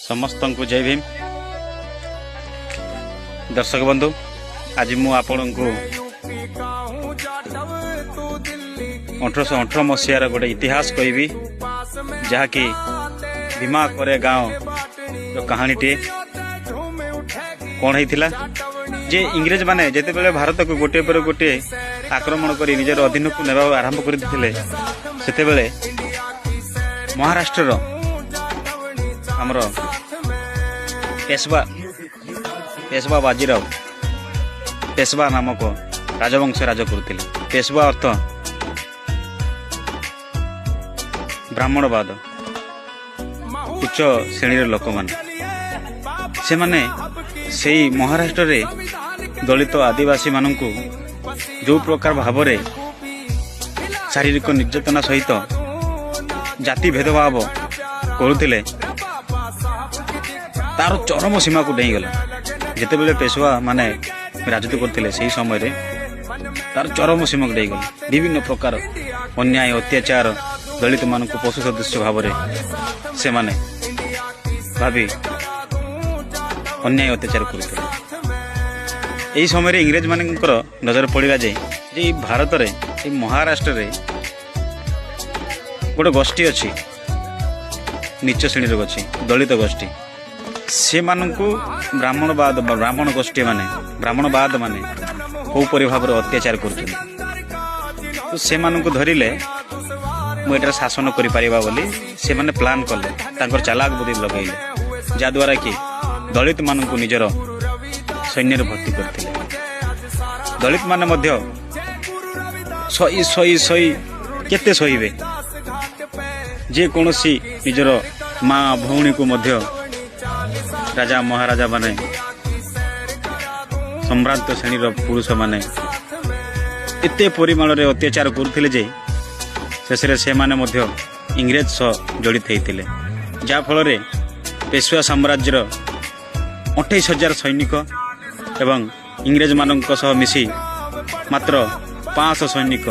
समस्त को जय भीम। दर्शक बंधु, आज मु आपण को 1818 मसीहार गोटे इतिहास कहबी जहाँकि भीमा करे गाँव जो कहानी टे कौन होता जे इंग्रेज माने जेते बेले भारत को गोटे पर गोटे आक्रमण कर निजर अधीन को नेबा आरंभ करते सेते बेले महाराष्ट्र आमर पेशवा बाजीराव पेशवा नामक राजवंश राज करते। पेशवा अर्थ ब्राह्मणवाद उच्च श्रेणी लोक से माने सेई महाराष्ट्र रे दलित आदिवासी मानू जो प्रकार भाव में शारीरिक निर्यातना सहित जाति भेदभाव करुले तार चरम सीमा को डेगला। जिते बेले पेशवा माने राजत्व करते से समय रे तार चरम सीमा को डेगला। विभिन्न प्रकार अन्याय अत्याचार दलित मान को पशु सदृश भाव में से माने भाभी अन्याय अत्याचार करते। यही समय इंग्रेज मानकर नजर पड़ा जे भारत रे महाराष्ट्र रे गोटे गोष्ठी अच्छी नीच श्रेणी अच्छी दलित गोष्ठी से मानू ब्राह्मण गोष्ठी माने ब्राह्मणवाद माने कौपरी भाव में अत्याचार कर तो से मानू धरिले मुझे शासन कर माने प्लान कले चालाक बुद्धि लगेले जहाद्वारा कि दलित मानू निजर सैन्य भर्ती करते। दलित माने मध्य सही केते सहीबे जे कौनसी निजर माँ भौणी को मध्य राजा महाराजा माने सम्रांत श्रेणी पुरुष माने एते परिमाण रे अत्याचार करथिले जे शेष से माने मध्य इंग्रेज सह जड़ित होते जहाँ फल पेशवा साम्राज्यर 28,000 सैनिक एवं इंग्रेज मानक सह मिसी मात्र 500 सैनिक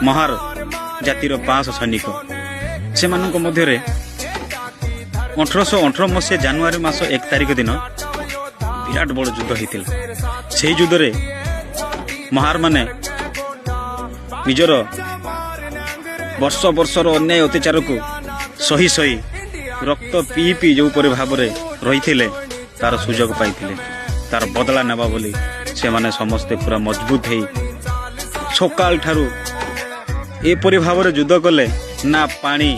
महार जातिर 500 सैनिक से मानक मध्य 1818 मसीहा जनवरी मास 1 तारिख दिन विराट बड़ युद्ध होता। से युद्ध रे महार माने निजर वर्ष वर्षर अन्याय अत्याचार को सही सही रक्त पी पी जो परि भाव में रही तार सुजोग पाई तार बदला नेबा बोली से माने समस्ते पूरा मजबूत है सकाल ठारू एपरि भाव में युद्ध कले ना पानी